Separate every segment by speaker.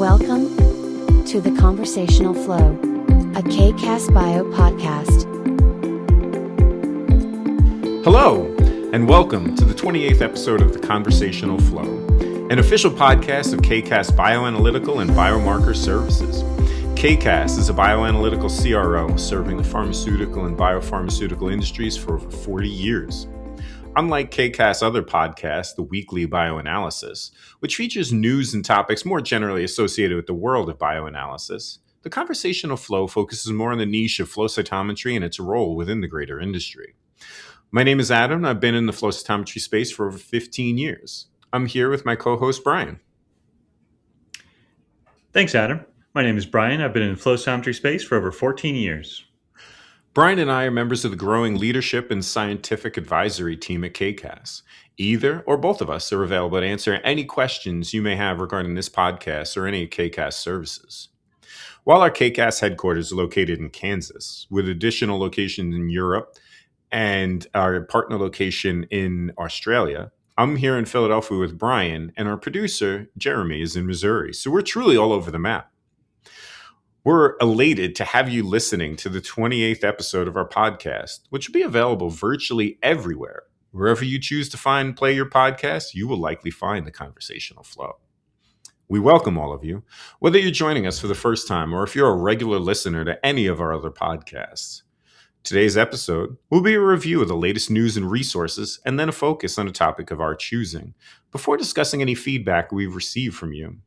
Speaker 1: Welcome to the Conversational Flow, a KCAS Bio podcast.
Speaker 2: Hello, and welcome to the 28th episode of the Conversational Flow, an official podcast of KCAS Bioanalytical and Biomarker Services. KCAS is a bioanalytical CRO serving the pharmaceutical and biopharmaceutical industries for over 40 years. Unlike KCAS' other podcasts, the Weekly Bioanalysis, which features news and topics more generally associated with the world of bioanalysis, the Conversational Flow focuses more on the niche of flow cytometry and its role within the greater industry. My name is Adam, and I've been in the flow cytometry space for over 15 years. I'm here with my co-host, Brian.
Speaker 3: Thanks, Adam. My name is Brian. I've been in the flow cytometry space for over 14 years.
Speaker 2: Brian and I are members of the growing leadership and scientific advisory team at KCAS. Either or both of us are available to answer any questions you may have regarding this podcast or any of KCAS services. While our KCAS headquarters are located in Kansas, with additional locations in Europe and our partner location in Australia, I'm here in Philadelphia with Brian, and our producer, Jeremy, is in Missouri. So we're truly all over the map. We're elated to have you listening to the 28th episode of our podcast, which will be available virtually everywhere. Wherever you choose to play your podcast, you will likely find the Conversational Flow. We welcome all of you, whether you're joining us for the first time or if you're a regular listener to any of our other podcasts. Today's episode will be a review of the latest news and resources, and then a focus on a topic of our choosing, before discussing any feedback we've received from you.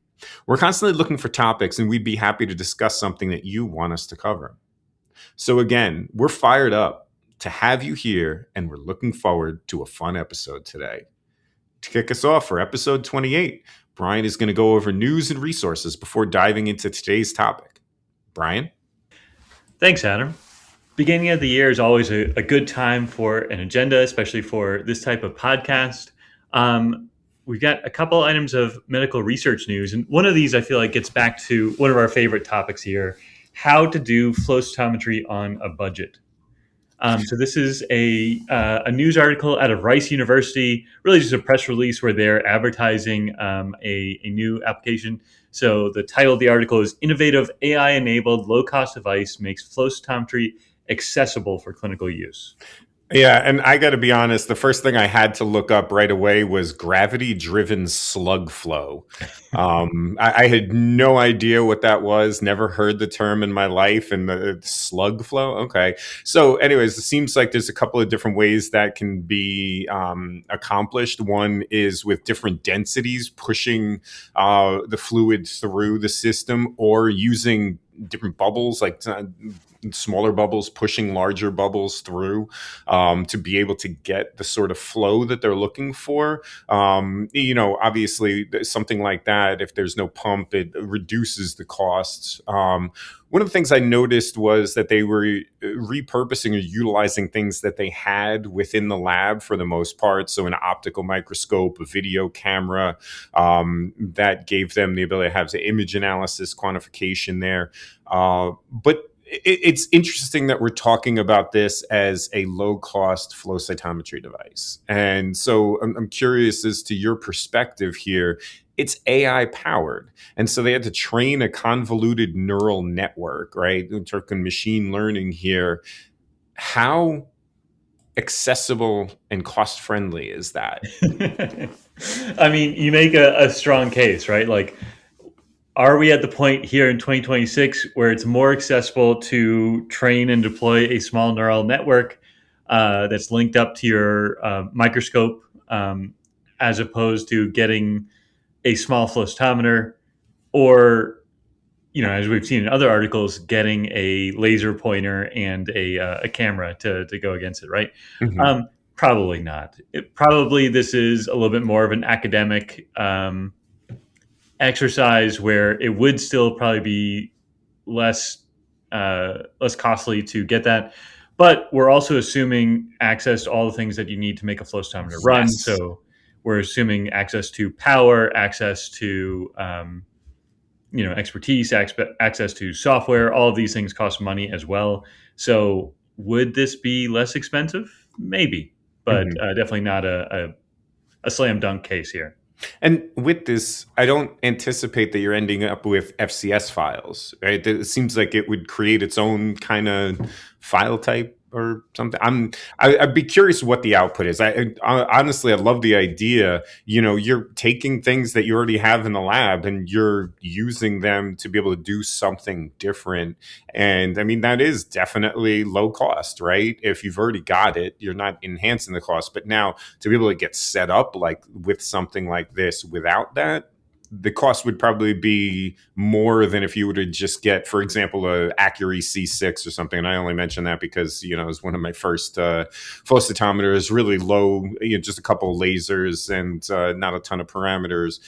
Speaker 2: We're constantly looking for topics, and we'd be happy to discuss something that you want us to cover. So again, we're fired up to have you here, and we're looking forward to a fun episode today. To kick us off for episode 28, Brian is going to go over news and resources before diving into today's topic. Brian?
Speaker 3: Thanks, Adam. Beginning of the year is always a good time for an agenda, especially for this type of podcast. We've got a couple items of medical research news, and one of these I feel like gets back to one of our favorite topics here: how to do flow cytometry on a budget. So this is a news article out of Rice University, really just a press release where they're advertising a new application. So the title of the article is "Innovative AI-enabled low-cost device makes flow cytometry accessible for clinical use."
Speaker 2: Yeah, and I got to be honest, the first thing I had to look up right away was gravity-driven slug flow. I had no idea what that was, never heard the term in my life, and the slug flow, okay. So anyways, it seems like there's a couple of different ways that can be accomplished. One is with different densities pushing the fluid through the system, or using different bubbles, like smaller bubbles pushing larger bubbles through to be able to get the sort of flow that they're looking for. Obviously something like that, if there's no pump, it reduces the costs. One of the things I noticed was that they were repurposing or utilizing things that they had within the lab for the most part. So an optical microscope, a video camera, that gave them the ability to have the image analysis quantification there. But it's interesting that we're talking about this as a low-cost flow cytometry device. And so I'm curious as to your perspective here. It's AI-powered. And so they had to train a convoluted neural network, right? We're talking machine learning here. How accessible and cost-friendly is that?
Speaker 3: I mean, you make a strong case, right? Like, are we at the point here in 2026 where it's more accessible to train and deploy a small neural network that's linked up to your microscope as opposed to getting a small flow cytometer, or, as we've seen in other articles, getting a laser pointer and a camera to go against it, right? Mm-hmm. Probably not. Probably this is a little bit more of an academic exercise where it would still probably be less costly to get that, but we're also assuming access to all the things that you need to make a flow cytometer run.
Speaker 2: Yes.
Speaker 3: So we're assuming access to power, access to expertise, access to software. All of these things cost money as well. So would this be less expensive? Maybe, but definitely not a slam dunk case here.
Speaker 2: And with this, I don't anticipate that you're ending up with FCS files, right? It seems like it would create its own kind of file type or something. I'd be curious what the output is. Honestly, I love the idea. You're taking things that you already have in the lab and you're using them to be able to do something different. And I mean, that is definitely low cost, right? If you've already got it, you're not enhancing the cost. But now to be able to get set up like with something like this without that, the cost would probably be more than if you were to just get, for example, a Accuray C6 or something. And I only mention that because, it was one of my first flow cytometers, really low, just a couple of lasers and not a ton of parameters,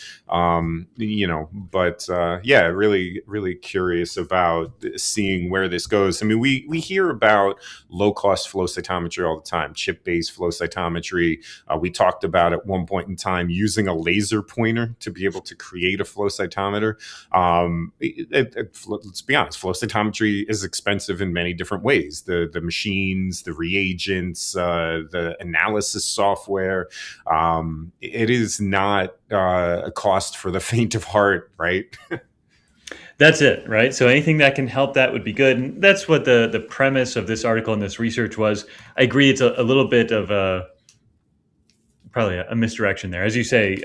Speaker 2: but yeah, really, really curious about seeing where this goes. I mean, we hear about low cost flow cytometry all the time, chip-based flow cytometry. We talked about at one point in time using a laser pointer to be able to create a flow cytometer. Let's be honest, flow cytometry is expensive in many different ways. The machines, the reagents, the analysis software. It is not a cost for the faint of heart, right?
Speaker 3: That's it, right? So anything that can help that would be good. And that's what the premise of this article and this research was. I agree it's a little bit of probably a misdirection there. As you say,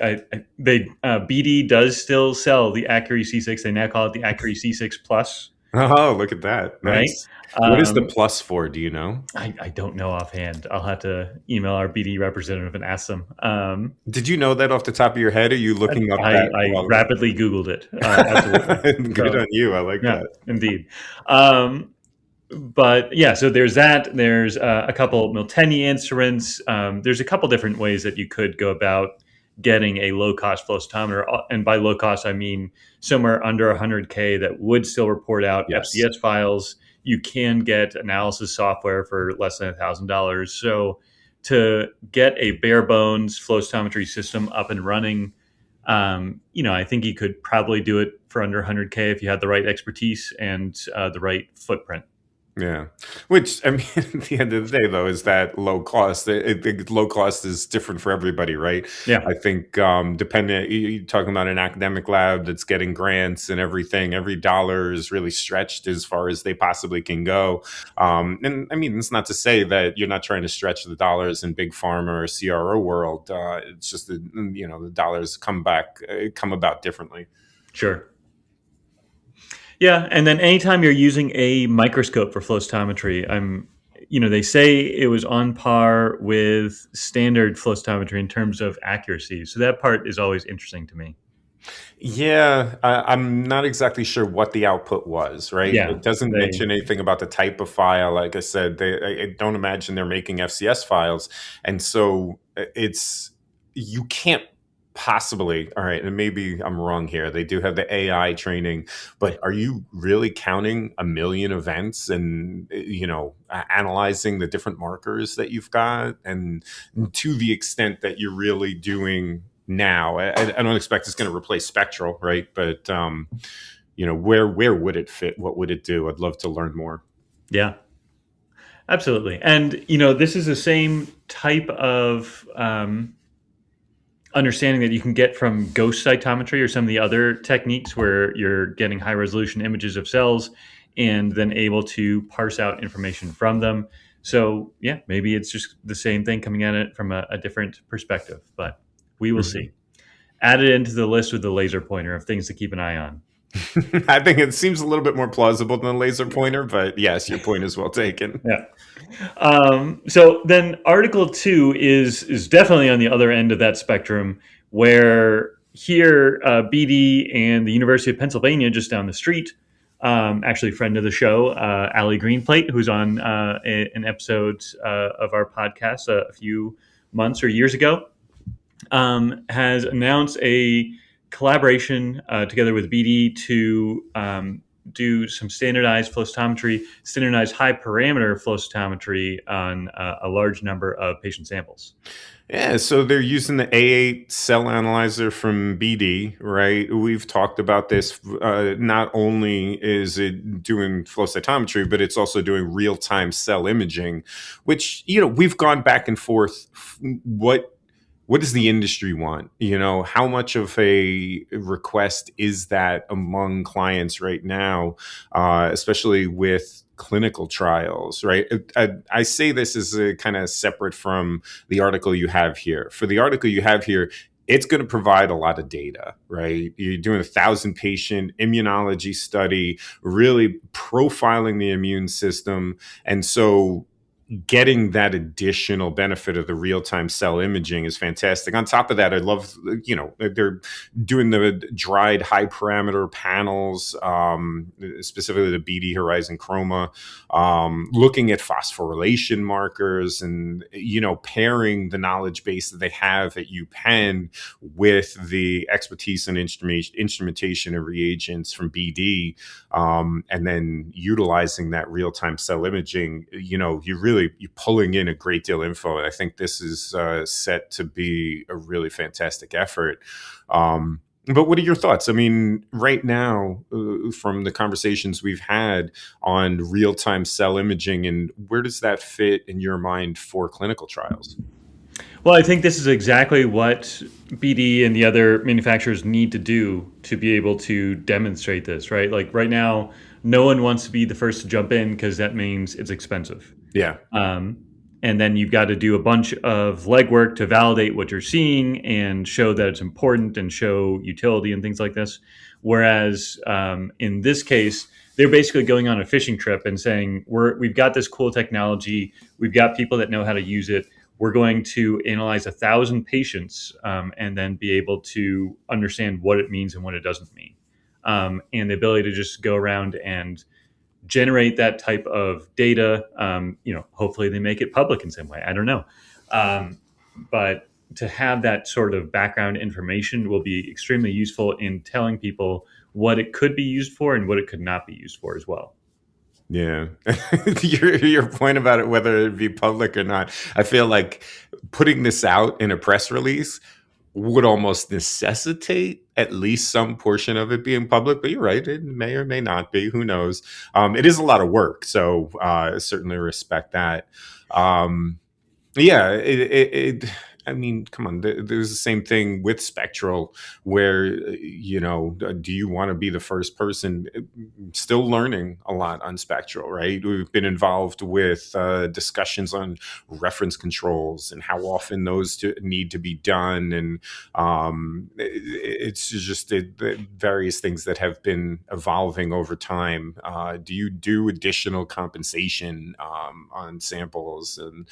Speaker 3: BD does still sell the Accuray C6. They now call it the Accuray C6 Plus.
Speaker 2: Oh, look at that. Nice.
Speaker 3: Right?
Speaker 2: What is the plus for? Do you know?
Speaker 3: I don't know offhand. I'll have to email our BD representative and ask them.
Speaker 2: Did you know that off the top of your head? Are you looking up that?
Speaker 3: I rapidly Googled it. Absolutely.
Speaker 2: Good on you. I like that.
Speaker 3: Indeed. But yeah, so there's that. There's a couple Miltenyi instruments. There's a couple different ways that you could go about getting a low-cost flow cytometer. And by low cost, I mean somewhere under 100K that would still report out FCS files. You can get analysis software for less than $1,000. So to get a bare bones flow cytometry system up and running, I think you could probably do it for under 100K if you had the right expertise and the right footprint.
Speaker 2: Yeah. Which, I mean, at the end of the day, though, is that low cost. Low cost is different for everybody, right?
Speaker 3: Yeah.
Speaker 2: I think you're talking about an academic lab that's getting grants and everything. Every dollar is really stretched as far as they possibly can go. And I mean, it's not to say that you're not trying to stretch the dollars in big pharma or CRO world. It's just that, the dollars come about differently.
Speaker 3: Sure. Yeah, and then anytime you're using a microscope for flow cytometry, they say it was on par with standard flow cytometry in terms of accuracy. So that part is always interesting to me.
Speaker 2: Yeah, I'm not exactly sure what the output was, right?
Speaker 3: Yeah,
Speaker 2: it doesn't mention anything about the type of file. Like I said, I don't imagine they're making FCS files. And so you can't possibly, all right, and maybe I'm wrong here. They do have the AI training, but are you really counting 1 million events and, analyzing the different markers that you've got? And to the extent that you're really doing now, I don't expect it's going to replace spectral, right? But, where would it fit? What would it do? I'd love to learn more.
Speaker 3: Yeah, absolutely. And, this is the same type of understanding that you can get from ghost cytometry or some of the other techniques where you're getting high resolution images of cells and then able to parse out information from them. So yeah, maybe it's just the same thing coming at it from a different perspective, but we will see. Add it into the list with the laser pointer of things to keep an eye on.
Speaker 2: I think it seems a little bit more plausible than a laser pointer, but yes, your point is well taken.
Speaker 3: Yeah. So then Article 2 is definitely on the other end of that spectrum, where here BD and the University of Pennsylvania, just down the street, actually friend of the show, Allie Greenplate, who's on an episode of our podcast a few months or years ago, has announced a collaboration together with BD to do some standardized flow cytometry, standardized high parameter flow cytometry on a large number of patient samples.
Speaker 2: Yeah, so they're using the A8 cell analyzer from BD, right? We've talked about this. Not only is it doing flow cytometry, but it's also doing real-time cell imaging, which, we've gone back and forth. what does the industry want? How much of a request is that among clients right now, especially with clinical trials, right? I say this as a kind of separate from the article you have here. For the article you have here, it's going to provide a lot of data, right? You're doing 1,000 patient immunology study, really profiling the immune system. And so getting that additional benefit of the real-time cell imaging is fantastic. On top of that, I love, they're doing the dried high parameter panels, specifically the BD Horizon Chroma, looking at phosphorylation markers and, pairing the knowledge base that they have at UPenn with the expertise and instrumentation and reagents from BD, and then utilizing that real-time cell imaging. You're pulling in a great deal of info. I think this is set to be a really fantastic effort. But what are your thoughts? I mean, right now, from the conversations we've had on real-time cell imaging, and where does that fit in your mind for clinical trials?
Speaker 3: Well, I think this is exactly what BD and the other manufacturers need to do to be able to demonstrate this, right? Like right now, no one wants to be the first to jump in because that means it's expensive.
Speaker 2: Yeah.
Speaker 3: And then you've got to do a bunch of legwork to validate what you're seeing and show that it's important and show utility and things like this. Whereas in this case, they're basically going on a fishing trip and saying, we've got this cool technology. We've got people that know how to use it. We're going to analyze 1,000 patients and then be able to understand what it means and what it doesn't mean. And the ability to just go around and generate that type of data. Hopefully they make it public in some way. I don't know. But to have that sort of background information will be extremely useful in telling people what it could be used for and what it could not be used for as well.
Speaker 2: Yeah. Your point about it, whether it be public or not, I feel like putting this out in a press release would almost necessitate at least some portion of it being public. But you're right, it may or may not be. Who knows? It is a lot of work, so certainly respect that. I mean, come on. There's the same thing with Spectral, where do you want to be the first person? Still learning a lot on Spectral, right? We've been involved with discussions on reference controls and how often those need to be done, and it's just various things that have been evolving over time. Do you do additional compensation on samples and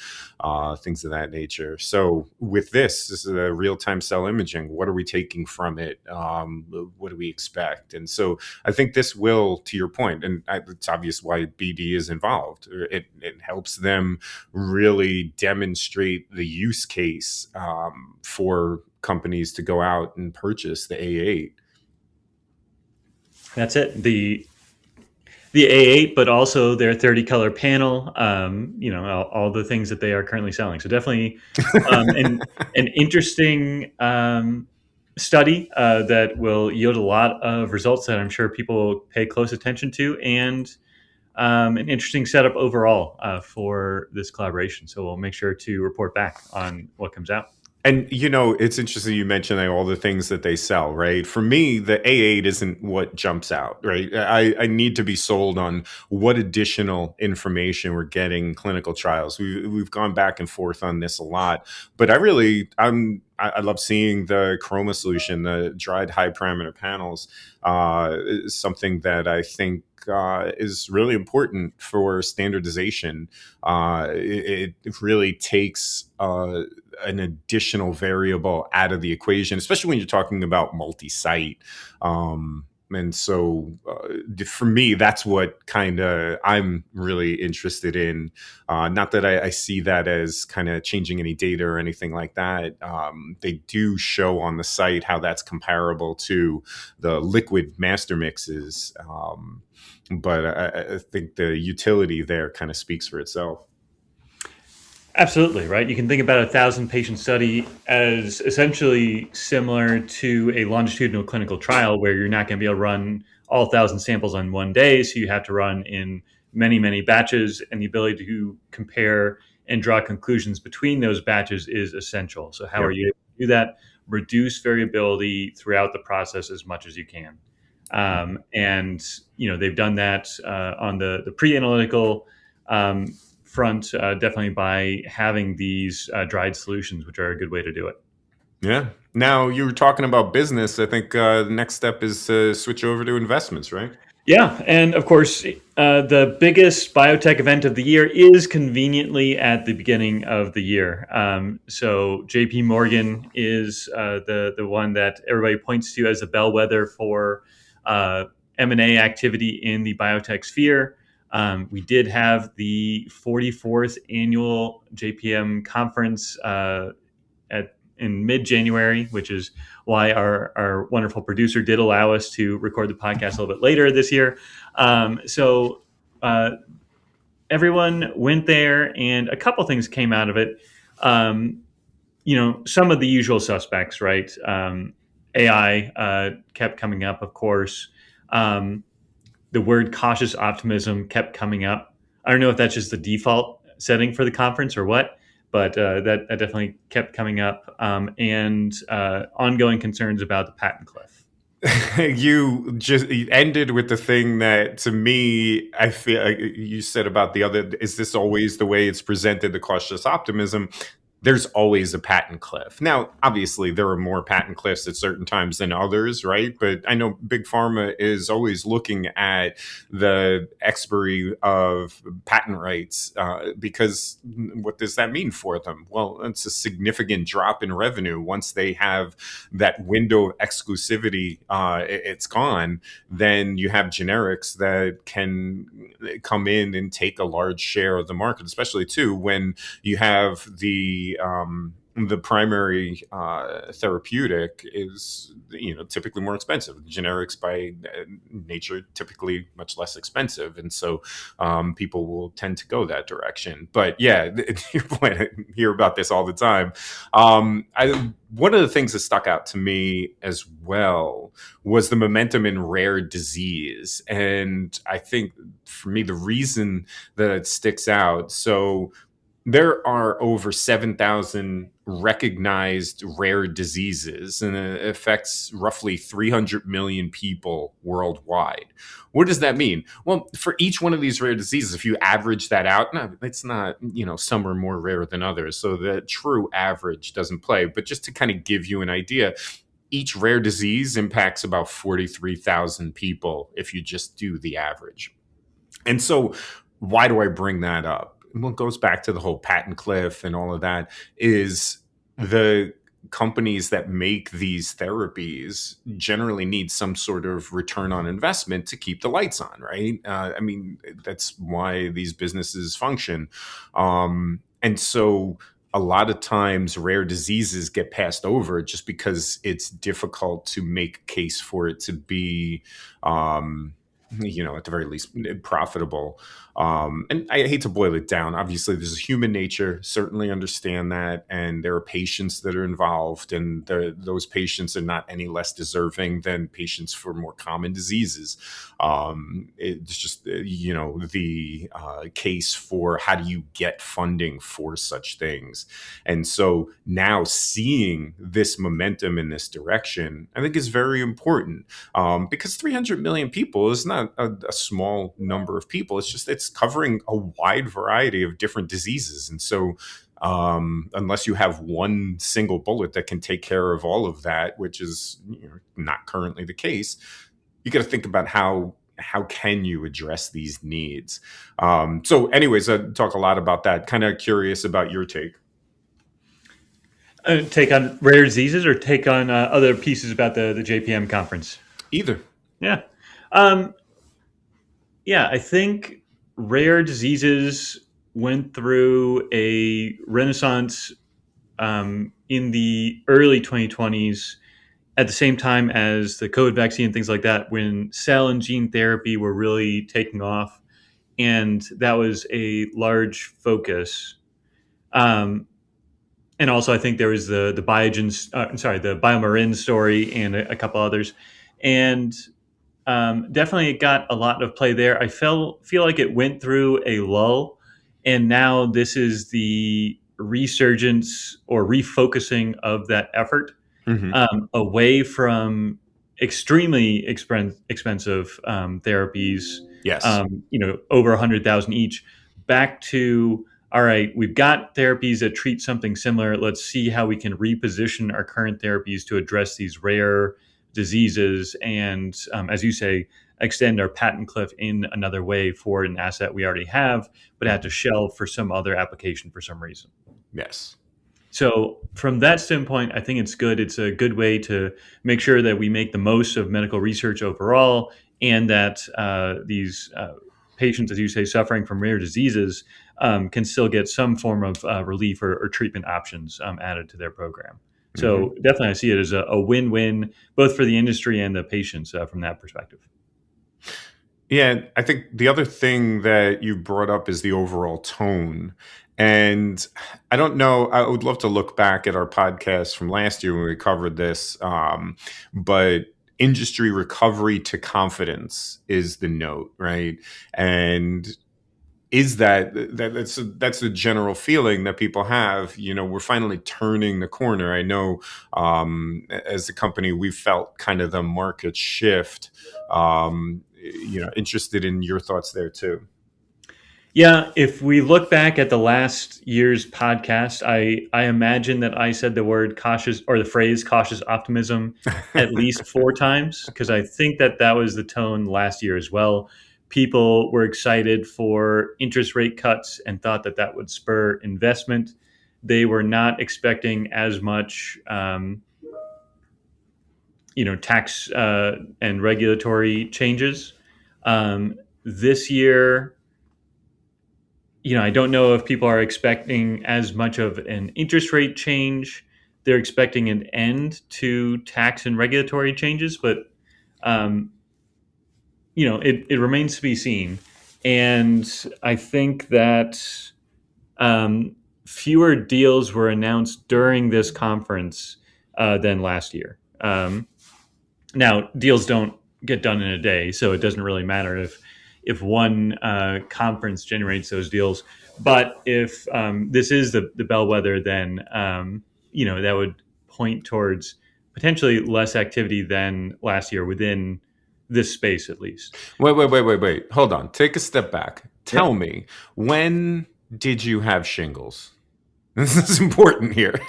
Speaker 2: things of that nature? So with this is a real-time cell imaging. What are we taking from it? What do we expect? And so I think this will, to your point, and it's obvious why BD is involved. It helps them really demonstrate the use case for companies to go out and purchase the A8.
Speaker 3: That's it. The A8, but also their 30 color panel, all the things that they are currently selling. So definitely an interesting study that will yield a lot of results that I'm sure people will pay close attention to, and an interesting setup overall for this collaboration. So we'll make sure to report back on what comes out.
Speaker 2: And, it's interesting you mentioned all the things that they sell, right? For me, the A8 isn't what jumps out, right? I need to be sold on what additional information we're getting in clinical trials. We've gone back and forth on this a lot, but I love seeing the Chroma solution, the dried high parameter panels, is something that I think is really important for standardization. It really takes an additional variable out of the equation, especially when you're talking about multi-site. And so for me, that's what kind of I'm really interested in. Not that I see that as kind of changing any data or anything like that. They do show on the site how that's comparable to the liquid master mixes. But I think the utility there kind of speaks for itself.
Speaker 3: Absolutely, right? You can think about a 1,000 patient study as essentially similar to a longitudinal clinical trial where you're not going to be able to run all 1,000 samples on one day. So you have to run in many, many batches, and the ability to compare and draw conclusions between those batches is essential. So how are you able to do that, reduce variability throughout the process as much as you can. And they've done that on the pre-analytical front, definitely by having these dried solutions, which are a good way to do it.
Speaker 2: Yeah. Now you were talking about business. I think the next step is to switch over to investments, right?
Speaker 3: Yeah, and of course, the biggest biotech event of the year is conveniently at the beginning of the year. So J.P. Morgan is the one that everybody points to as a bellwether for M&A activity in the biotech sphere. We did have the 44th annual JPM conference in mid-January, which is why our wonderful producer did allow us to record the podcast a little bit later this year. So everyone went there, and a couple things came out of it. Some of the usual suspects, right? AI kept coming up, of course. The word cautious optimism kept coming up. I don't know if that's just the default setting for the conference or what, but that definitely kept coming up, and ongoing concerns about the patent cliff.
Speaker 2: You ended with the thing that, to me, I feel like you said about the other. Is this always the way it's presented? The cautious optimism. There's always a patent cliff. Now, obviously, there are more patent cliffs at certain times than others, right? But I know Big Pharma is always looking at the expiry of patent rights because what does that mean for them? Well, it's a significant drop in revenue. Once they have that window of exclusivity, it's gone. Then you have generics that can come in and take a large share of the market, especially too when you have the primary therapeutic is typically more expensive. Generics by nature typically much less expensive, and so people will tend to go that direction. But yeah, your point, I hear about this all the time. One of the things that stuck out to me as well was the momentum in rare disease, and I think for me the reason that it sticks out. So there are over 7,000 recognized rare diseases, and it affects roughly 300 million people worldwide. What does that mean? Well, for each one of these rare diseases, if you average that out, no, it's not, some are more rare than others. So the true average doesn't play. But just to kind of give you an idea, each rare disease impacts about 43,000 people if you just do the average. And so why do I bring that up? Well, it goes back to the whole patent cliff and all of that, is the companies that make these therapies generally need some sort of return on investment to keep the lights on, right? That's why these businesses function. And so a lot of times rare diseases get passed over just because it's difficult to make a case for it to be at the very least profitable. And I hate to boil it down. Obviously, there's a human nature, certainly understand that. And there are patients that are involved, and those patients are not any less deserving than patients for more common diseases. It's just, the case for how do you get funding for such things. And so now seeing this momentum in this direction, I think is very important, because 300 million people is not a small number of people. It's covering a wide variety of different diseases. And so unless you have one single bullet that can take care of all of that, which is not currently the case, you got to think about how can you address these needs. So anyways, I talk a lot about that. Kind of curious about your take.
Speaker 3: Take on rare diseases or take on other pieces about the JPM conference?
Speaker 2: Either.
Speaker 3: Yeah. I think rare diseases went through a renaissance in the early 2020s at the same time as the COVID vaccine and things like that, when cell and gene therapy were really taking off. And that was a large focus. And also, I think there was the BioMarin story and a couple others. And definitely it got a lot of play there. I feel like it went through a lull, and now this is the resurgence or refocusing of that effort away from extremely expensive therapies,
Speaker 2: Yes.
Speaker 3: over 100,000 each, back to, all right, we've got therapies that treat something similar. Let's see how we can reposition our current therapies to address these rare diseases and, as you say, extend our patent cliff in another way for an asset we already have, but had to shelve for some other application for some reason.
Speaker 2: Yes.
Speaker 3: So from that standpoint, I think it's good. It's a good way to make sure that we make the most of medical research overall, and that these patients, as you say, suffering from rare diseases can still get some form of relief or treatment options added to their program. So definitely I see it as a win-win, both for the industry and the patients from that perspective.
Speaker 2: Yeah, I think the other thing that you brought up is the overall tone. And I don't know, I would love to look back at our podcast from last year when we covered this. But industry recovery to confidence is the note, right? And is that's a general feeling that people have. We're finally turning the corner. I know, as a company, we felt kind of the market shift. Interested in your thoughts there too.
Speaker 3: Yeah, if we look back at the last year's podcast, I imagine that I said the word cautious, or the phrase cautious optimism, at least 4 times, because I think that was the tone last year as well. People were excited for interest rate cuts and thought that would spur investment. They were not expecting as much, tax and regulatory changes. This year, I don't know if people are expecting as much of an interest rate change. They're expecting an end to tax and regulatory changes, but it remains to be seen. And I think that fewer deals were announced during this conference than last year. Now, deals don't get done in a day, so it doesn't really matter if one conference generates those deals. But if this is the bellwether, then that would point towards potentially less activity than last year within this space, at least.
Speaker 2: Wait. Hold on. Take a step back. Tell
Speaker 3: Yeah.
Speaker 2: me, when did you have shingles? This is important here.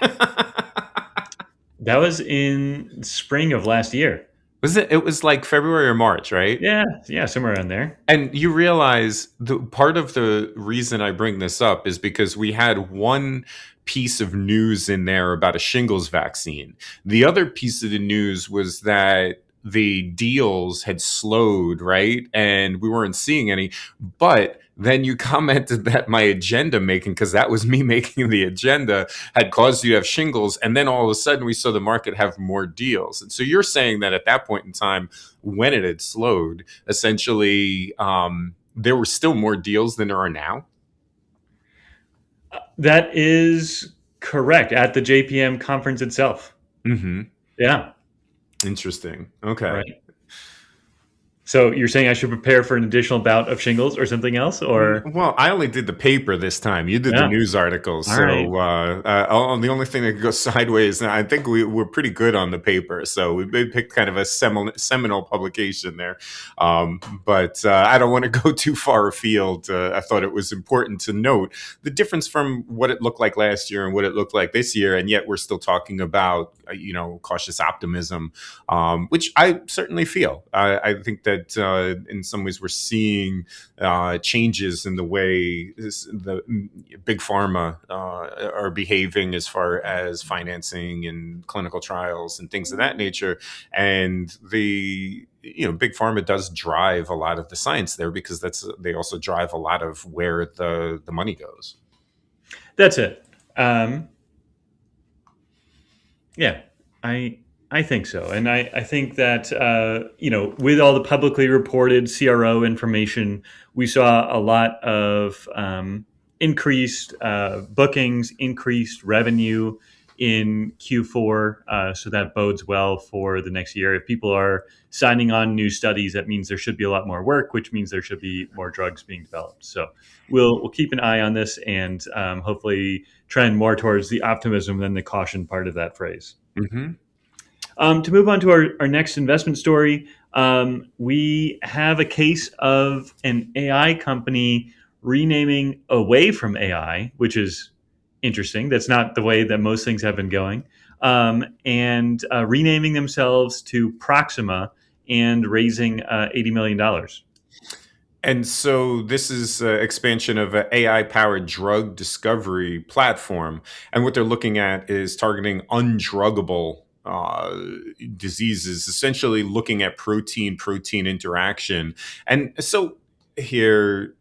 Speaker 3: That was in spring of last year.
Speaker 2: Was it? It was like February or March, right?
Speaker 3: Yeah, somewhere around there.
Speaker 2: And you realize part of the reason I bring this up is because we had one piece of news in there about a shingles vaccine. The other piece of the news was that the deals had slowed, right? And we weren't seeing any. But then you commented that my agenda making, because that was me making the agenda, had caused you to have shingles. And then all of a sudden we saw the market have more deals. And so you're saying that at that point in time, when it had slowed, essentially there were still more deals than there are now?
Speaker 3: That is correct, at the JPM conference itself.
Speaker 2: Mm-hmm.
Speaker 3: Yeah.
Speaker 2: Interesting. Okay.
Speaker 3: Right. So you're saying I should prepare for an additional bout of shingles or something else, or?
Speaker 2: Well, I only did the paper this time. You did the news articles.
Speaker 3: All
Speaker 2: so
Speaker 3: right.
Speaker 2: The only thing that could go sideways, I think we're pretty good on the paper. So we picked kind of a seminal publication there. But I don't want to go too far afield. I thought it was important to note the difference from what it looked like last year and what it looked like this year. And yet we're still talking about, cautious optimism, which I certainly feel. I think that in some ways we're seeing changes in the way the big pharma are behaving as far as financing and clinical trials and things of that nature. And the big pharma does drive a lot of the science there, because they also drive a lot of where the money goes.
Speaker 3: That's it. Yeah, I think so. And I think that, with all the publicly reported CRO information, we saw a lot of increased bookings, increased revenue in Q4. So that bodes well for the next year. If people are signing on new studies, that means there should be a lot more work, which means there should be more drugs being developed. So we'll keep an eye on this and hopefully trend more towards the optimism than the caution part of that phrase.
Speaker 2: Mm-hmm.
Speaker 3: To move on to our next investment story, we have a case of an AI company renaming away from AI, which is interesting. That's not the way that most things have been going, and renaming themselves to Proxima and raising $80 million.
Speaker 2: And so this is expansion of an AI-powered drug discovery platform. And what they're looking at is targeting undruggable diseases, essentially looking at protein-protein interaction. And so here,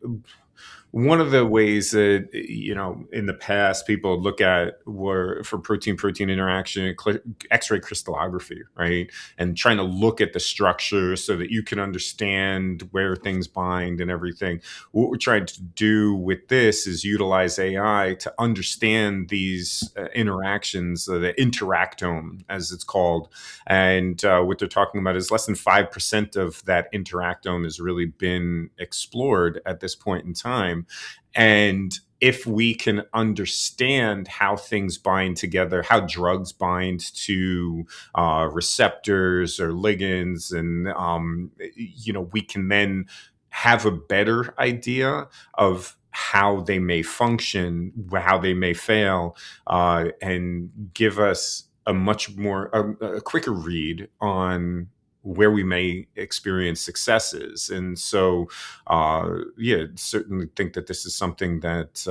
Speaker 2: one of the ways that, in the past people look at were for protein-protein interaction, X-ray crystallography, right? And trying to look at the structure so that you can understand where things bind and everything. What we're trying to do with this is utilize AI to understand these interactions, the interactome, as it's called. And what they're talking about is less than 5% of that interactome has really been explored at this point in time. And if we can understand how things bind together, how drugs bind to receptors or ligands, and we can then have a better idea of how they may function, how they may fail, and give us a much more a quicker read on where we may experience successes. And so, certainly think that this is something that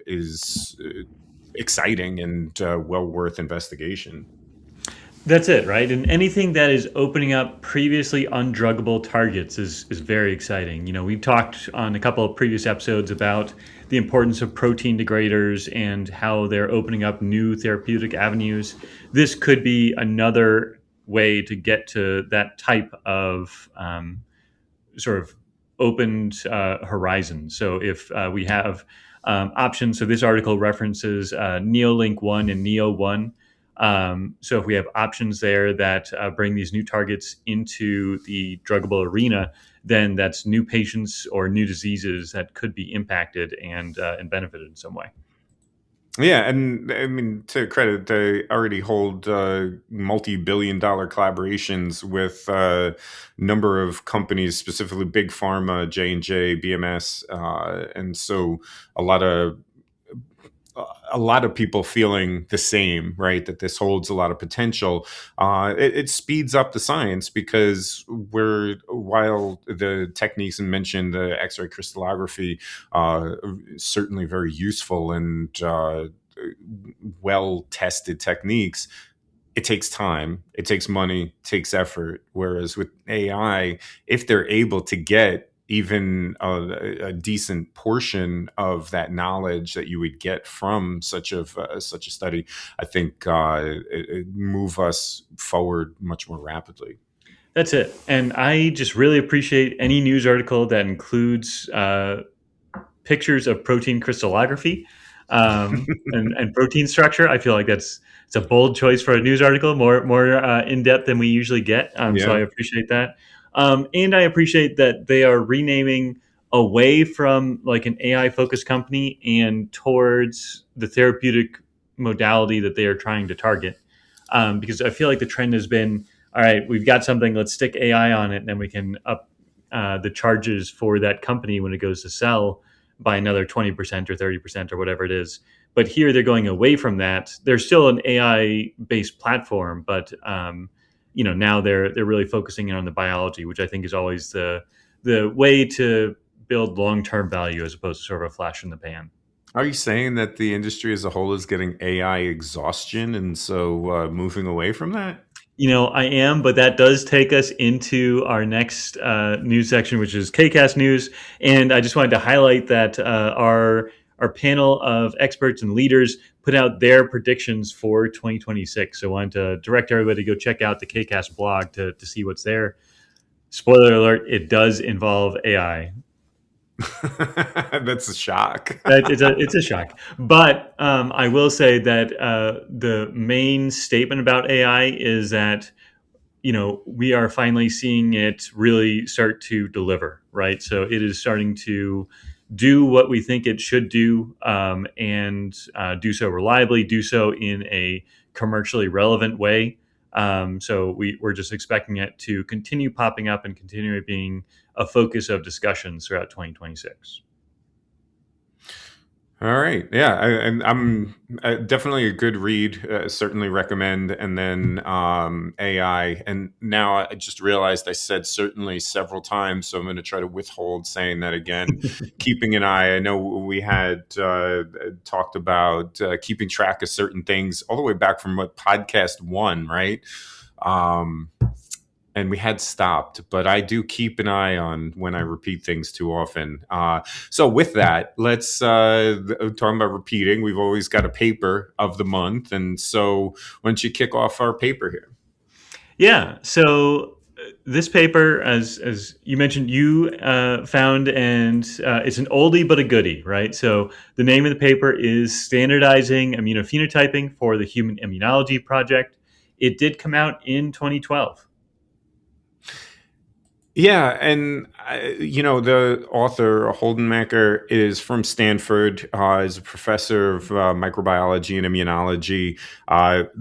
Speaker 2: is exciting and well worth investigation.
Speaker 3: That's it, right? And anything that is opening up previously undruggable targets is very exciting. We've talked on a couple of previous episodes about the importance of protein degraders and how they're opening up new therapeutic avenues. This could be another way to get to that type of sort of opened horizon. So if we have options, so this article references Neolink 1 and Neo 1. So if we have options there that bring these new targets into the druggable arena, then that's new patients or new diseases that could be impacted and benefited in some way.
Speaker 2: Yeah, and I mean, to credit, they already hold multi-billion-dollar collaborations with a number of companies, specifically big pharma, J&J, BMS, and so a lot of people feeling the same, right? That this holds a lot of potential. It speeds up the science because while the techniques mentioned, the X-ray crystallography, certainly very useful and well-tested techniques, it takes time, it takes money, it takes effort. Whereas with AI, if they're able to get even a decent portion of that knowledge that you would get from such a study, I think it move us forward much more rapidly.
Speaker 3: That's it. And I just really appreciate any news article that includes pictures of protein crystallography and protein structure. I feel like it's a bold choice for a news article, more in depth than we usually get. So I appreciate that. And I appreciate that they are renaming away from like an AI focused company and towards the therapeutic modality that they are trying to target. Because I feel like the trend has been, all right, we've got something, let's stick AI on it, and then we can up the charges for that company when it goes to sell by another 20% or 30% or whatever it is. But here they're going away from that. They're still an AI based platform, but now they're really focusing in on the biology, which I think is always the way to build long-term value as opposed to sort of a flash in the pan.
Speaker 2: Are you saying that the industry as a whole is getting AI exhaustion and so moving away from that?
Speaker 3: I am, but that does take us into our next news section, which is KCAST News. And I just wanted to highlight that our panel of experts and leaders put out their predictions for 2026. So I wanted to direct everybody to go check out the KCAST blog to see what's there. Spoiler alert, it does involve AI.
Speaker 2: That's a shock.
Speaker 3: It's a shock. But I will say that the main statement about AI is that we are finally seeing it really start to deliver, right? So it is starting to do what we think it should do, and do so reliably, do so in a commercially relevant way. So we're just expecting it to continue popping up and continue being a focus of discussions throughout 2026.
Speaker 2: All right. Yeah, I'm definitely a good read. Certainly recommend. And then AI. And now I just realized I said certainly several times, so I'm going to try to withhold saying that again. Keeping an eye. I know we had talked about keeping track of certain things all the way back from what podcast one, right? And we had stopped, but I do keep an eye on when I repeat things too often. So with that, let's talk about repeating. We've always got a paper of the month, and so why don't you kick off our paper here?
Speaker 3: Yeah. So this paper, as you mentioned, you found, and it's an oldie but a goodie, right? So the name of the paper is "Standardizing Immunophenotyping for the Human Immunology Project." It did come out in 2012.
Speaker 2: Yeah, and the author Holdenmaker is from Stanford. Is a professor of microbiology and immunology.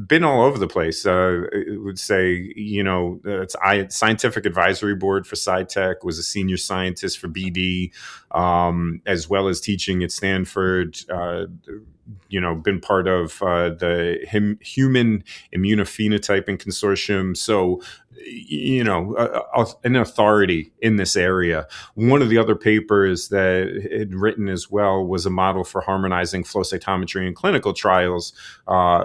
Speaker 2: Been all over the place. I would say, it's scientific advisory board for SciTech. Was a senior scientist for BD, as well as teaching at Stanford. Been part of the Human Immunophenotyping Consortium. So, an authority in this area. One of the other papers that had written as well was a model for harmonizing flow cytometry in clinical trials,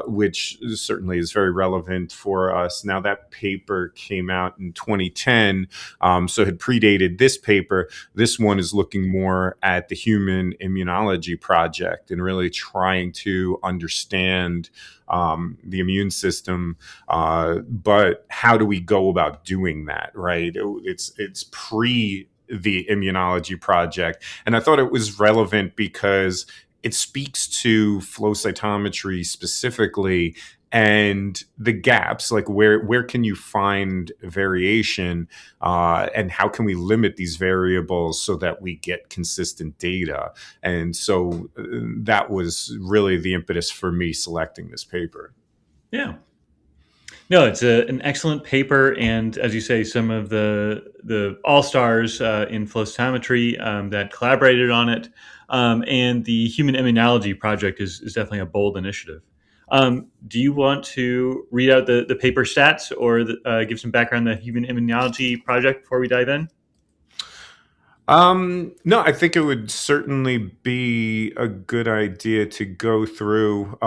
Speaker 2: which certainly is very relevant for us. Now, that paper came out in 2010, so had predated this paper. This one is looking more at the Human Immunology Project and really trying to understand the immune system, but how do we go about doing that? Right? It's pre the Immunology Project, and I thought it was relevant because it speaks to flow cytometry specifically and the gaps, like where can you find variation, and how can we limit these variables so that we get consistent data. And so that was really the impetus for me selecting this paper.
Speaker 3: Yeah. No, it's an excellent paper, and as you say, some of the all stars in flow cytometry that collaborated on it, and the Human Immunology Project is definitely a bold initiative. Do you want to read out the paper stats or give some background on the Human Immunology Project before we dive in?
Speaker 2: No, I think it would certainly be a good idea to go through.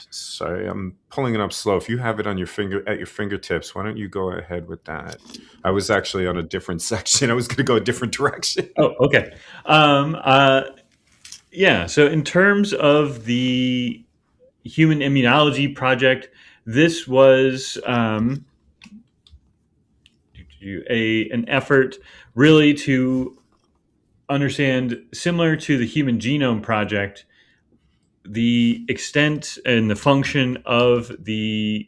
Speaker 2: Sorry, I'm pulling it up slow. If you have it on your fingertips, why don't you go ahead with that? I was actually on a different section. I was going to go a different direction.
Speaker 3: Oh, okay. Yeah. So in terms of the Human Immunology Project, this was an effort really to understand, similar to the Human Genome Project, the extent and the function of the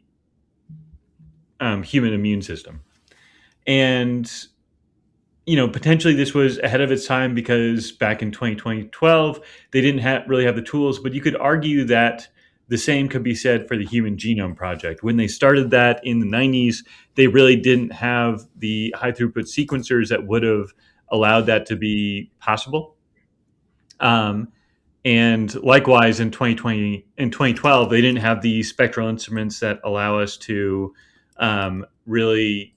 Speaker 3: human immune system. And, potentially this was ahead of its time because back in 2012, they didn't really have the tools, but you could argue that the same could be said for the Human Genome Project. When they started that in the 90s, they really didn't have the high throughput sequencers that would have allowed that to be possible. And likewise, in 2012, they didn't have the spectral instruments that allow us to really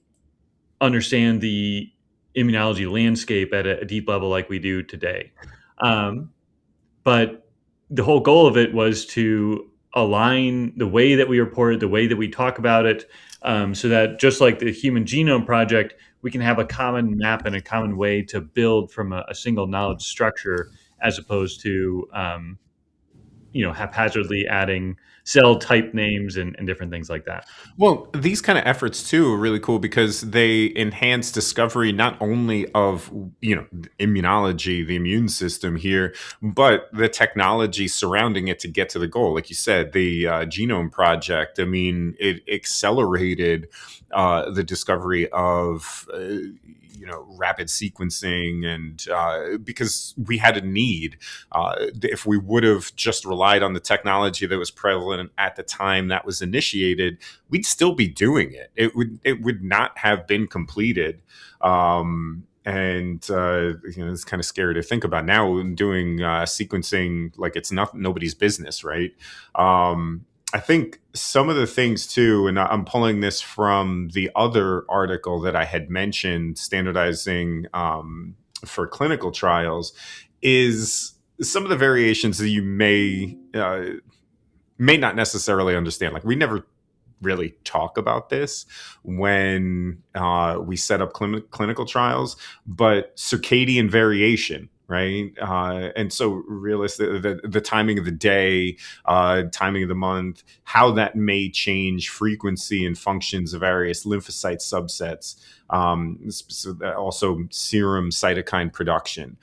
Speaker 3: understand the immunology landscape at a deep level like we do today. But the whole goal of it was to align the way that we report it, the way that we talk about it, so that just like the Human Genome Project, we can have a common map and a common way to build from a single knowledge structure, as opposed to haphazardly adding cell type names and different things like that.
Speaker 2: Well, these kind of efforts too are really cool because they enhance discovery not only of immunology, the immune system here, but the technology surrounding it to get to the goal. Like you said, the genome project. I mean, it accelerated the discovery of rapid sequencing, and because we had a need. If we would have just relied on the technology that was prevalent at the time that was initiated, we'd still be doing it. It would not have been completed. And it's kind of scary to think about now doing sequencing like it's nobody's business, right? I think some of the things too, and I'm pulling this from the other article that I had mentioned, standardizing for clinical trials, is some of the variations that you may not necessarily understand. Like, we never really talk about this when we set up clinical trials, but circadian variation, right? And so realistic, the timing of the day, timing of the month, how that may change frequency and functions of various lymphocyte subsets, also serum cytokine production.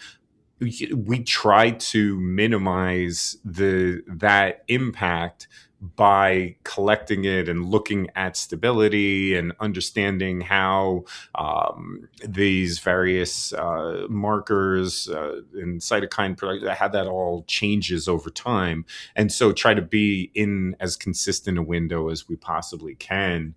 Speaker 2: We try to minimize that impact by collecting it and looking at stability and understanding how these various markers and cytokine production, how that all changes over time. And so try to be in as consistent a window as we possibly can.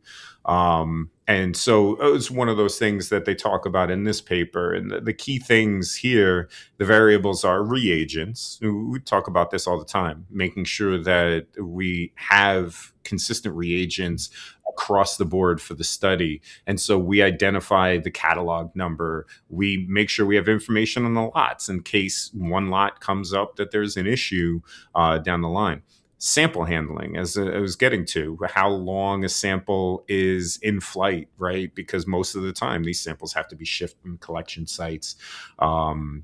Speaker 2: And so it's one of those things that they talk about in this paper. And the key things here, the variables are reagents. We talk about this all the time, making sure that we have consistent reagents across the board for the study. And so we identify the catalog number. We make sure we have information on the lots in case one lot comes up that there's an issue down the line. Sample handling, as I was getting to, how long a sample is in flight, right? Because most of the time these samples have to be shipped from collection sites. And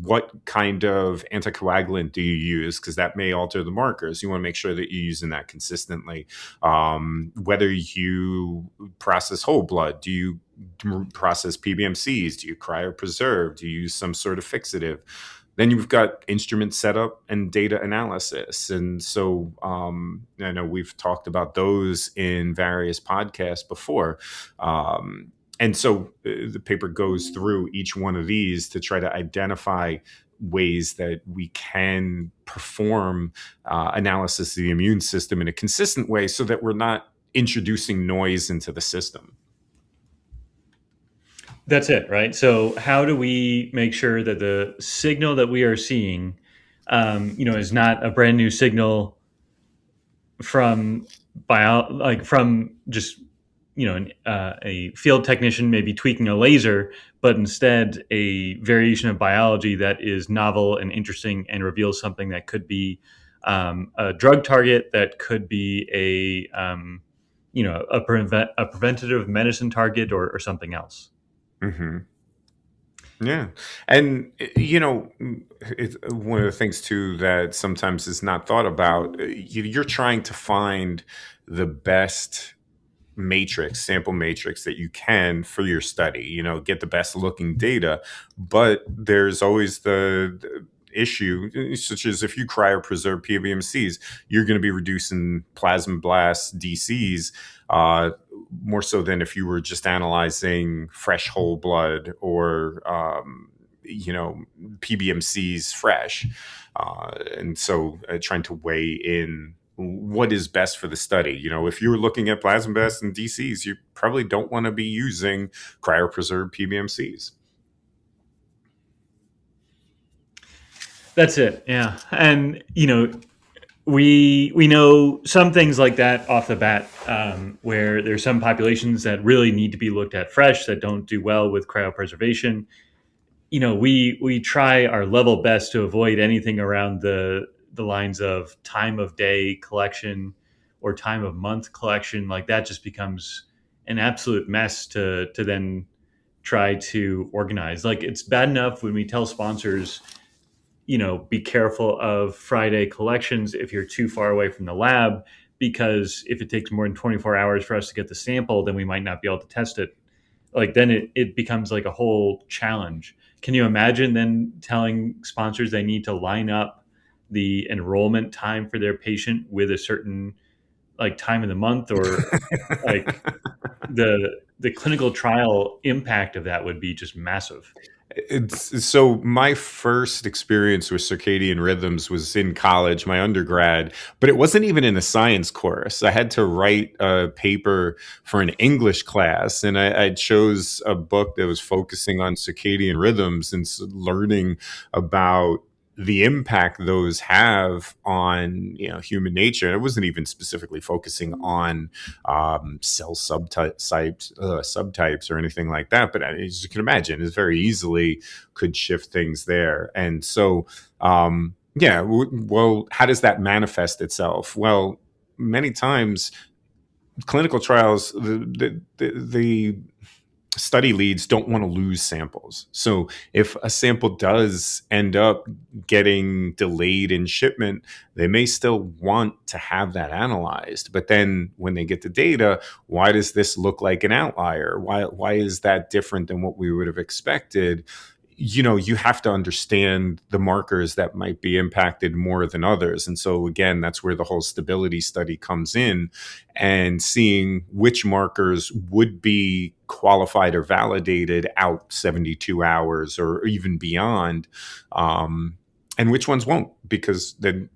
Speaker 2: what kind of anticoagulant do you use? Because that may alter the markers. You want to make sure that you're using that consistently. Whether you process whole blood, do you process PBMCs? Do you cryopreserve? Do you use some sort of fixative? Then you've got instrument setup and data analysis. And so I know we've talked about those in various podcasts before. And so the paper goes through each one of these to try to identify ways that we can perform analysis of the immune system in a consistent way so that we're not introducing noise into the system.
Speaker 3: That's it, right? So how do we make sure that the signal that we are seeing, is not a brand new signal from from just a field technician maybe tweaking a laser, but instead a variation of biology that is novel and interesting and reveals something that could be a drug target, that could be a preventative medicine target, or something else.
Speaker 2: Mm-hmm. Yeah. And, it's one of the things too that sometimes is not thought about. You're trying to find the best sample matrix that you can for your study, get the best looking data. But there's always the issue, such as if you cryopreserve PBMCs, you're going to be reducing plasmablasts, DCs, more so than if you were just analyzing fresh whole blood or PBMCs fresh. And so trying to weigh in what is best for the study. If you're looking at plasmablasts and DCs, you probably don't want to be using cryopreserved PBMCs.
Speaker 3: That's it. Yeah. And, we know some things like that off the bat, where there's some populations that really need to be looked at fresh, that don't do well with cryopreservation. We try our level best to avoid anything around the lines of time of day collection or time of month collection. Like, that just becomes an absolute mess to then try to organize. Like, it's bad enough when we tell sponsors, be careful of Friday collections if you're too far away from the lab, because if it takes more than 24 hours for us to get the sample, then we might not be able to test it. Like then it becomes like a whole challenge. Can you imagine then telling sponsors they need to line up the enrollment time for their patient with a certain like time of the month, or like the clinical trial impact of that would be just massive.
Speaker 2: So my first experience with circadian rhythms was in college, my undergrad, but it wasn't even in a science course. I had to write a paper for an English class, and I chose a book that was focusing on circadian rhythms and learning about the impact those have on human nature. And it wasn't even specifically focusing on cell subtypes or anything like that. But as you can imagine, it very easily could shift things there. And so, well, how does that manifest itself? Well, many times clinical trials, the study leads don't want to lose samples. So if a sample does end up getting delayed in shipment, they may still want to have that analyzed. But then when they get the data, why does this look like an outlier? Why is that different than what we would have expected? You have to understand the markers that might be impacted more than others. And so again, that's where the whole stability study comes in, and seeing which markers would be qualified or validated out 72 hours or even beyond, and which ones won't, because then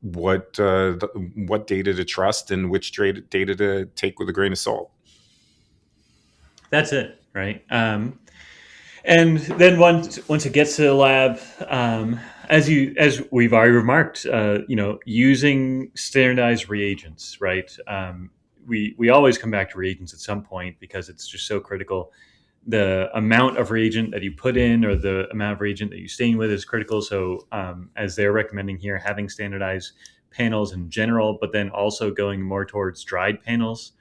Speaker 2: what data to trust and which data to take with a grain of salt.
Speaker 3: That's it, right? And then once it gets to the lab, as we've already remarked, using standardized reagents, right? We always come back to reagents at some point because it's just so critical. The amount of reagent that you put in or the amount of reagent that you stain with is critical. So as they're recommending here, having standardized panels in general, but then also going more towards dried panels.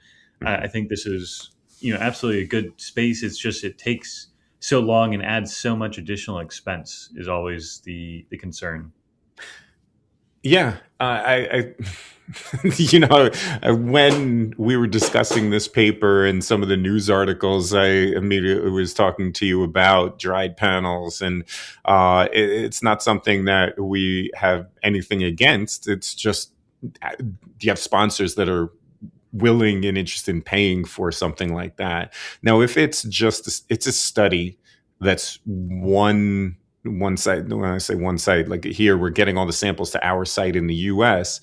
Speaker 3: I think this is absolutely a good space. It's just it takes so long and adds so much additional expense is always the concern.
Speaker 2: Yeah, I when we were discussing this paper and some of the news articles, I immediately was talking to you about dried panels, and it's not something that we have anything against. It's just you have sponsors that are willing and interested in paying for something like that. Now, if it's it's a study that's one site. When I say one site, like here, we're getting all the samples to our site in the US,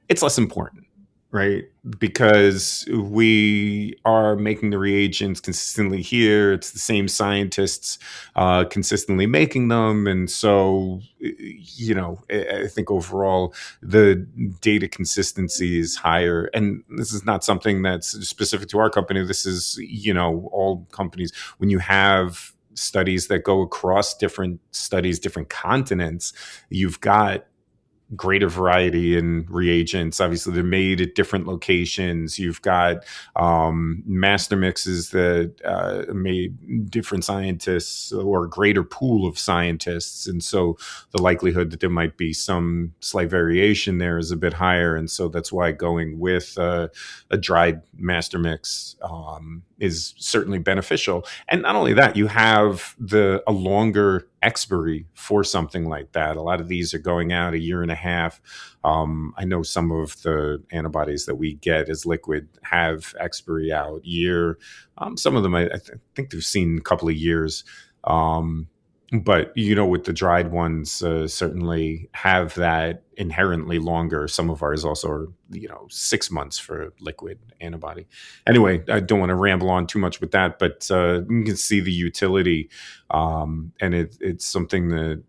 Speaker 2: it's less important, right? Because we are making the reagents consistently here. It's the same scientists consistently making them. And so, I think overall the data consistency is higher. And this is not something that's specific to our company. This is, all companies. When you have studies that go across different studies, different continents, you've got greater variety in reagents. Obviously, they're made at different locations. You've got master mixes that made different scientists or a greater pool of scientists. And so the likelihood that there might be some slight variation there is a bit higher. And so that's why going with a dried master mix is certainly beneficial. And not only that, you have a longer expiry for something like that. A lot of these are going out a year and a half. I know some of the antibodies that we get as liquid have expiry out year. Some of them, I think they've seen a couple of years. But, with the dried ones, certainly have that inherently longer. Some of ours also are, 6 months for liquid antibody. Anyway, I don't want to ramble on too much with that, but you can see the utility. And it's something that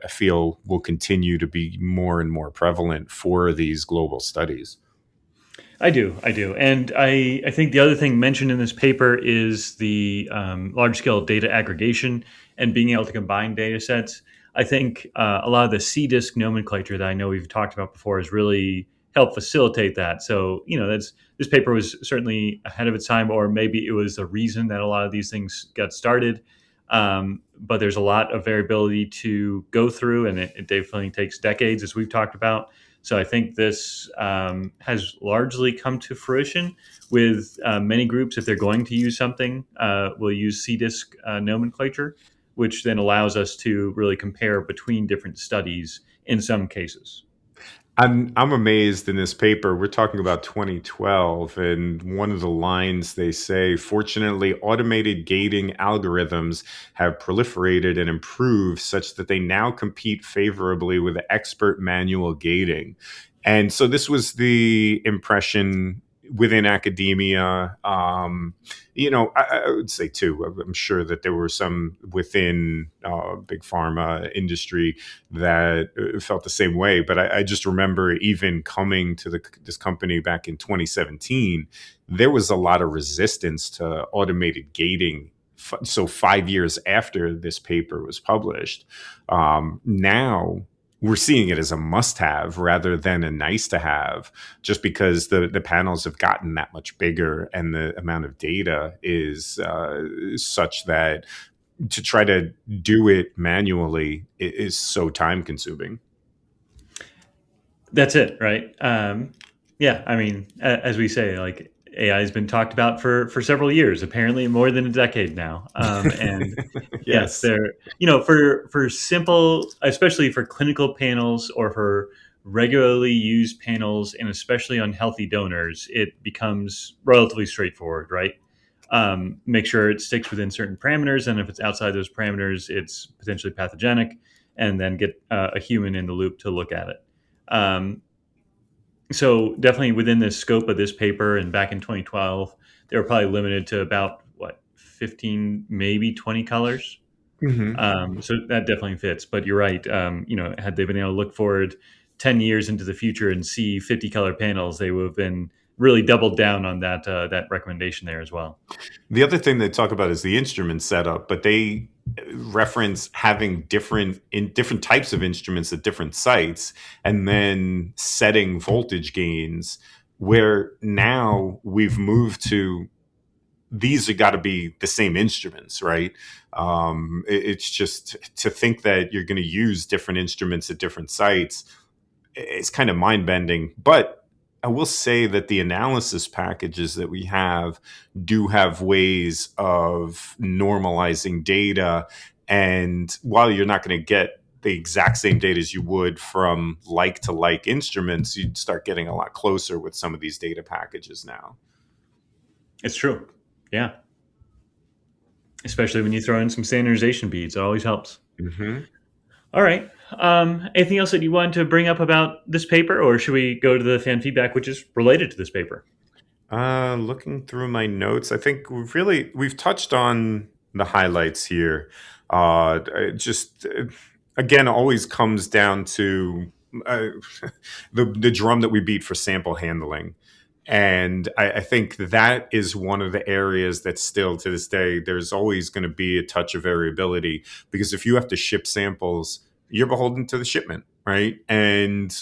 Speaker 2: I feel will continue to be more and more prevalent for these global studies.
Speaker 3: I do. And I think the other thing mentioned in this paper is the large-scale data aggregation and being able to combine data sets. I think a lot of the CDISC nomenclature that I know we've talked about before has really helped facilitate that. So, this paper was certainly ahead of its time, or maybe it was the reason that a lot of these things got started. But there's a lot of variability to go through, and it definitely takes decades, as we've talked about. So I think this has largely come to fruition with many groups. If they're going to use something, will use CDISC nomenclature, which then allows us to really compare between different studies in some cases.
Speaker 2: I'm amazed in this paper. We're talking about 2012, and one of the lines they say, fortunately, automated gating algorithms have proliferated and improved such that they now compete favorably with expert manual gating. And so this was the impression within academia. I would say too, I'm sure that there were some within big pharma industry that felt the same way. But I just remember even coming to this company back in 2017, there was a lot of resistance to automated gating. So 5 years after this paper was published, now we're seeing it as a must-have rather than a nice-to-have, just because the panels have gotten that much bigger and the amount of data is such that to try to do it manually is so time-consuming.
Speaker 3: That's it, right? Yeah, I mean, as we say, like AI has been talked about for several years, apparently more than a decade now. And yes,
Speaker 2: Yes.
Speaker 3: they're for simple, especially for clinical panels or for regularly used panels, and especially on healthy donors, it becomes relatively straightforward, right? Make sure it sticks within certain parameters, and if it's outside those parameters, it's potentially pathogenic, and then get a human in the loop to look at it. So definitely within the scope of this paper, and back in 2012, they were probably limited to about 15, maybe 20 colors. So that definitely fits. But you're right. Had they been able to look forward 10 years into the future and see 50 color panels, they would have been really doubled down on that recommendation there as well.
Speaker 2: The other thing they talk about is the instrument setup, but they reference having different types of instruments at different sites and then setting voltage gains, where now we've moved to these have got to be the same instruments, right? It's just to think that you're going to use different instruments at different sites. It's kind of mind bending, but I will say that the analysis packages that we have do have ways of normalizing data. And while you're not going to get the exact same data as you would from like to like instruments, you'd start getting a lot closer with some of these data packages now.
Speaker 3: It's true. Yeah. Especially when you throw in some standardization beads, it always helps.
Speaker 2: Mm-hmm.
Speaker 3: All right. Anything else that you wanted to bring up about this paper, or should we go to the fan feedback, which is related to this paper?
Speaker 2: Looking through my notes, I think we've touched on the highlights here. It just again always comes down to the drum that we beat for sample handling. And I think that is one of the areas that still to this day, there's always going to be a touch of variability, because if you have to ship samples, you're beholden to the shipment, right? And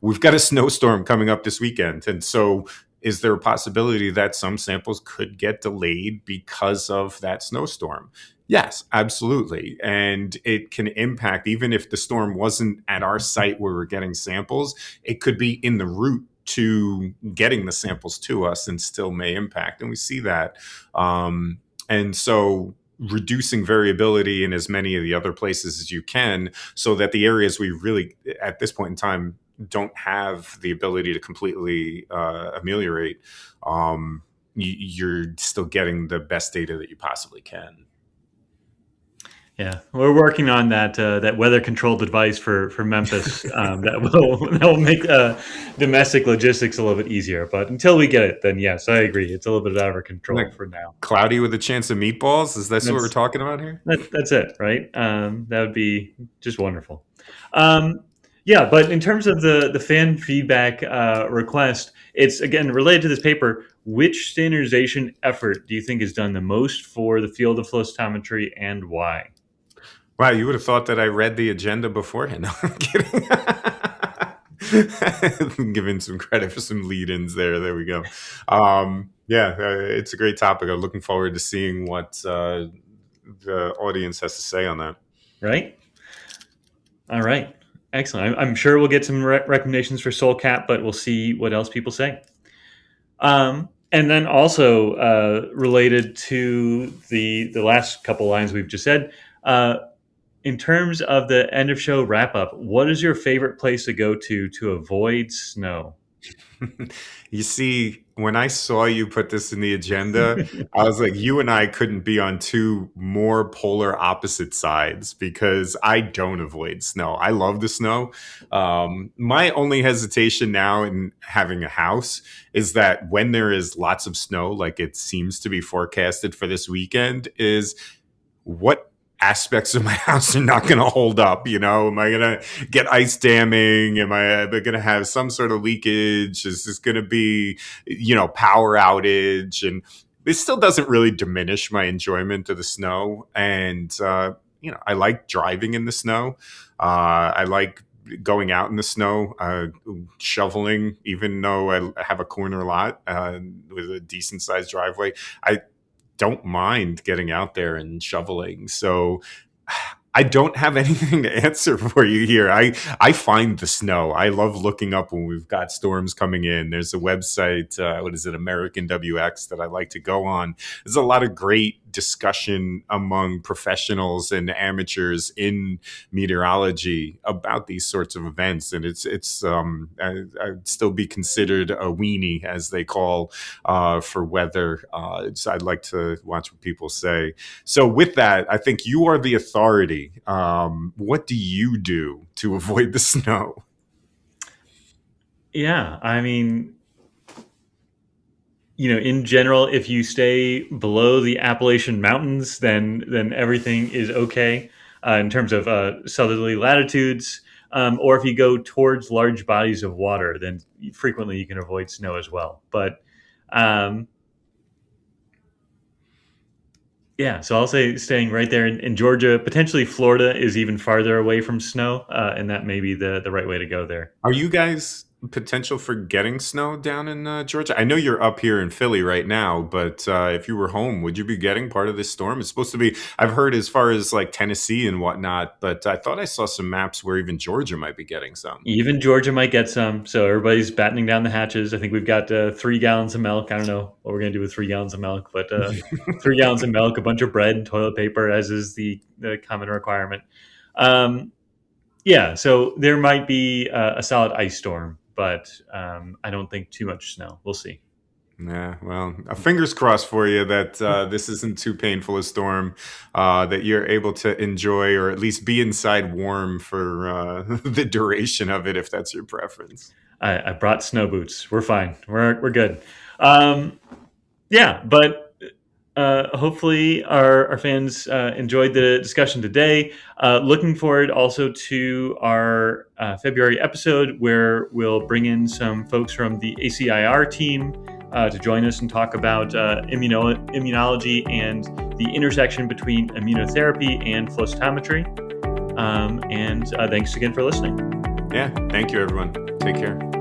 Speaker 2: we've got a snowstorm coming up this weekend. And so is there a possibility that some samples could get delayed because of that snowstorm? Yes, absolutely. And it can impact, even if the storm wasn't at our site where we're getting samples, it could be in the route to getting the samples to us and still may impact. And we see that. And so reducing variability in as many of the other places as you can, so that the areas we really, at this point in time, don't have the ability to completely ameliorate, you're still getting the best data that you possibly can.
Speaker 3: Yeah, we're working on that weather controlled device for Memphis that will make domestic logistics a little bit easier. But until we get it, then yes, I agree. It's a little bit out of our control for now.
Speaker 2: Cloudy with a chance of meatballs? Is that what we're talking about here?
Speaker 3: That's it, right? That would be just wonderful. Yeah, but in terms of the fan feedback request, it's again related to this paper. Which standardization effort do you think has done the most for the field of flow cytometry, and why?
Speaker 2: Wow, you would have thought that I read the agenda beforehand. No, I'm kidding. Giving some credit for some lead-ins there. There we go. It's a great topic. I'm looking forward to seeing what the audience has to say on that.
Speaker 3: Right. All right. Excellent. I'm sure we'll get some recommendations for Soul Cap, but we'll see what else people say. And then also related to the last couple lines we've just said, in terms of the end of show wrap up, what is your favorite place to go to avoid snow?
Speaker 2: You see, when I saw you put this in the agenda, I was like, you and I couldn't be on two more polar opposite sides because I don't avoid snow. I love the snow. My only hesitation now in having a house is that when there is lots of snow, like it seems to be forecasted for this weekend, is what aspects of my house are not going to hold up. Am I going to get ice damming? Am I going to have some sort of leakage? Is this going to be, power outage? And this still doesn't really diminish my enjoyment of the snow. And, I like driving in the snow. I like going out in the snow, shoveling, even though I have a corner lot with a decent sized driveway. I don't mind getting out there and shoveling. So I don't have anything to answer for you here. I find the snow. I love looking up when we've got storms coming in. There's a website, American WX, that I like to go on. There's a lot of great discussion among professionals and amateurs in meteorology about these sorts of events. And I'd still be considered a weenie, as they call, for weather. So I'd like to watch what people say. So with that, I think you are the authority. What do you do to avoid the snow?
Speaker 3: Yeah, I mean, in general, if you stay below the Appalachian Mountains, then everything is okay in terms of southerly latitudes. Or if you go towards large bodies of water, then frequently you can avoid snow as well. But yeah, so I'll say staying right there in Georgia. Potentially Florida is even farther away from snow, and that may be the right way to go there.
Speaker 2: Are you guys potential for getting snow down in Georgia? I know you're up here in Philly right now, but if you were home, would you be getting part of this storm? It's supposed to be, I've heard, as far as like Tennessee and whatnot, but I thought I saw some maps where even Georgia might be getting some.
Speaker 3: Even Georgia might get some, so everybody's battening down the hatches. I think we've got 3 gallons of milk. I don't know what we're going to do with 3 gallons of milk, but 3 gallons of milk, a bunch of bread, and toilet paper, as is the common requirement. Yeah, so there might be a solid ice storm, but I don't think too much snow. We'll see.
Speaker 2: Yeah, well, fingers crossed for you that this isn't too painful a storm, that you're able to enjoy or at least be inside warm for the duration of it, if that's your preference.
Speaker 3: I brought snow boots. We're fine. We're good. Yeah, but hopefully our fans enjoyed the discussion today. Looking forward also to our February episode, where we'll bring in some folks from the ACIR team to join us and talk about immunology and the intersection between immunotherapy and flow cytometry. And thanks again for listening.
Speaker 2: Yeah, thank you, everyone. Take care.